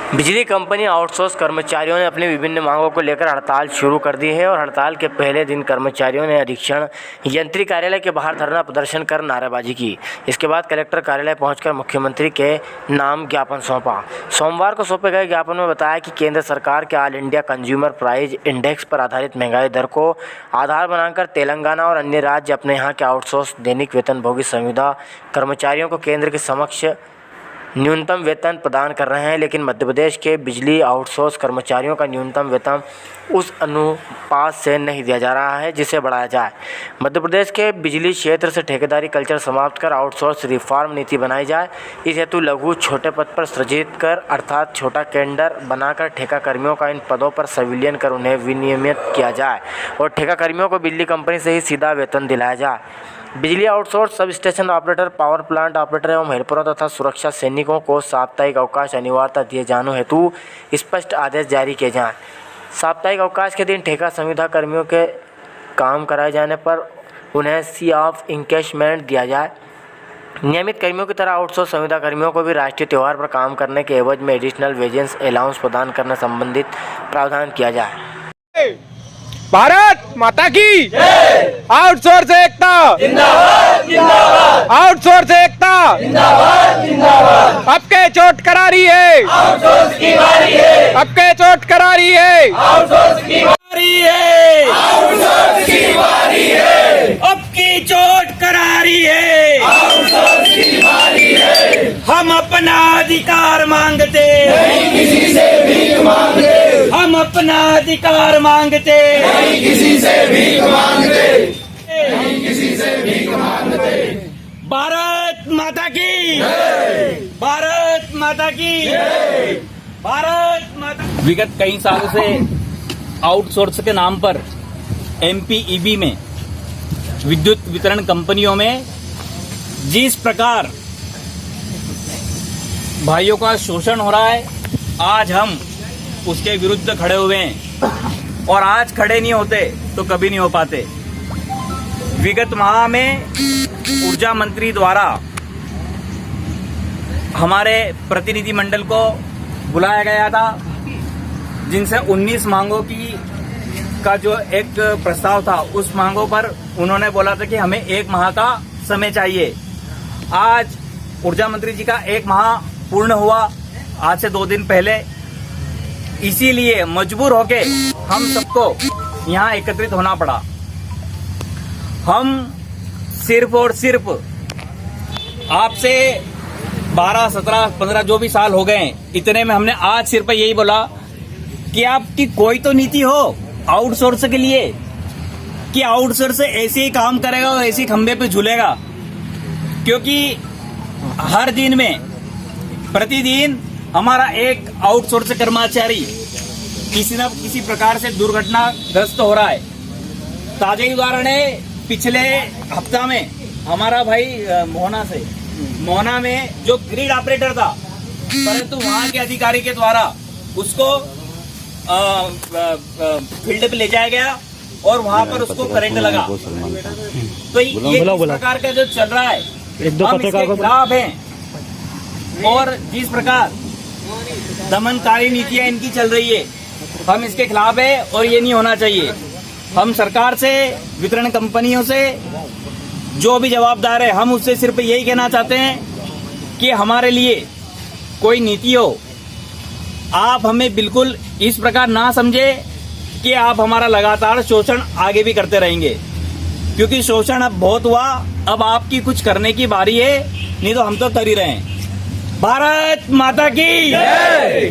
बिजली company outsource कर्मचारियों ने अपनी विभिन्न मांगों को लेकर हड़ताल शुरू कर दी है और हड़ताल के पहले दिन कर्मचारियों ने अधीक्षण यंत्री कार्यालय के बाहर धरना प्रदर्शन कर नारेबाजी की। इसके बाद कलेक्टर कार्यालय पहुंचकर मुख्यमंत्री के नाम ज्ञापन सौंपा। सोमवार को सौंपे गए ज्ञापन में बताया कि केंद्र सरकार के all India consumer price index पर आधारित महंगाई दर को आधार बनाकर तेलंगाना और अन्य राज्य अपने यहाँ के आउटसोर्स दैनिक वेतनभोगी संविदा कर्मचारियों को केंद्र के समक्ष न्यूनतम वेतन प्रदान कर रहे हैं, लेकिन मध्य प्रदेश के बिजली आउटसोर्स कर्मचारियों का न्यूनतम वेतन उस अनुपात से नहीं दिया जा रहा है जिसे बढ़ाया जाए। मध्य प्रदेश के बिजली क्षेत्र से ठेकेदारी कल्चर समाप्त कर आउटसोर्स रिफॉर्म नीति बनाई जाए। इस हेतु लघु छोटे पद पर सृजित कर अर्थात छोटा टेंडर बनाकर ठेका कर्मियों का इन पदों पर संविलियन कर उन्हें विनियमित किया जाए और ठेका कर्मियों को बिजली कंपनी से ही सीधा वेतन दिलाया जाए। बिजली outsource sub station operator, power plant operator एवं हेल्परों तथा सुरक्षा सैनिकों को साप्ताहिक अवकाश अनिवार्यता दिए जाने हेतु स्पष्ट आदेश जारी किए जाएं। साप्ताहिक अवकाश के दिन ठेका संविदा कर्मियों के काम कराए जाने पर उन्हें सी ऑफ इंकेशमेंट दिया जाए। नियमित कर्मियों की तरह आउटसोर्स संविदा कर्मियों को भी राष्ट्रीय त्यौहार पर काम करने के एवज में एडिशनल वेजेस अलाउंस प्रदान करने संबंधित प्रावधान किया जाए। भारत माता की आउटसोर्स एकता जिंदाबाद जिंदाबाद, आउटसोर्स एकता जिंदाबाद जिंदाबाद। अब के चोट करा रही है आउटसोर्स की बारी है, अब के चोट करा रही है आउटसोर्स की बारी है, आउटसोर्स की बारी है, अब की चोट करा रही है आउटसोर्स की बारी है। हम अपना अधिकार मांगते नहीं किसी से भीख मांगते, हम अपना अधिकार मांगते नहीं किसी से भीख मांगते, नहीं किसी से भीख मांगते। भारत माता की, भारत माता की, भारत माता। विगत कई सालों से आउटसोर्स के नाम पर एमपीईबी में विद्युत वितरण कंपनियों में जिस प्रकार भाइयों का शोषण हो रहा है, आज हम उसके विरुद्ध खड़े हुए हैं और आज खड़े नहीं होते तो कभी नहीं हो पाते। विगत माह में ऊर्जा मंत्री द्वारा हमारे प्रतिनिधि मंडल को बुलाया गया था, जिनसे 19 मांगों का जो एक प्रस्ताव था, उस मांगों पर उन्होंने बोला था कि हमें 1 माह का समय चाहिए। आज ऊर्जा मंत्री जी का 1 माह पूर्ण हुआ, आज से 2 दिन पहले। इसीलिए मजबूर होके हम सबको यहाँ एकत्रित होना पड़ा। हम सिर्फ और सिर्फ आपसे 12, 17, 15 जो भी साल हो गए, इतने में हमने आज सिर्फ यही बोला कि आपकी कोई तो नीति हो आउटसोर्स के लिए, कि आउटसोर्स ऐसे ही काम करेगा और ऐसे ही खंबे पे झूलेगा। क्योंकि हर दिन में प्रतिदिन हमारा एक आउटसोर्स कर्मचारी किसी न किसी प्रकार से दुर्घटनाग्रस्त हो रहा है। ताजा ही उदाहरण है, पिछले हफ्ता में हमारा भाई मोहना में जो ग्रिड ऑपरेटर था, परंतु वहां के अधिकारी के द्वारा उसको फील्ड पे ले जाया गया और वहां पर उसको करंट लगा। तो ये इस प्रकार का जो चल रहा है, हम इसके खिलाफ हैं और जिस प्रकार दमनकारी नीतियां इनकी चल रही है, हम इसके खिलाफ है और ये नहीं होना चाहिए। हम सरकार से, वितरण कंपनियों से, जो भी जवाबदार है, हम उससे सिर्फ यही कहना चाहते हैं कि हमारे लिए कोई नीति हो। आप हमें बिल्कुल इस प्रकार ना समझे कि आप हमारा लगातार शोषण आगे भी करते रहेंगे, क्योंकि शोषण अब बहुत हुआ। अब आपकी कुछ करने की बारी है, नहीं तो हम तो कर ही रहे हैं। भारत माता की जय।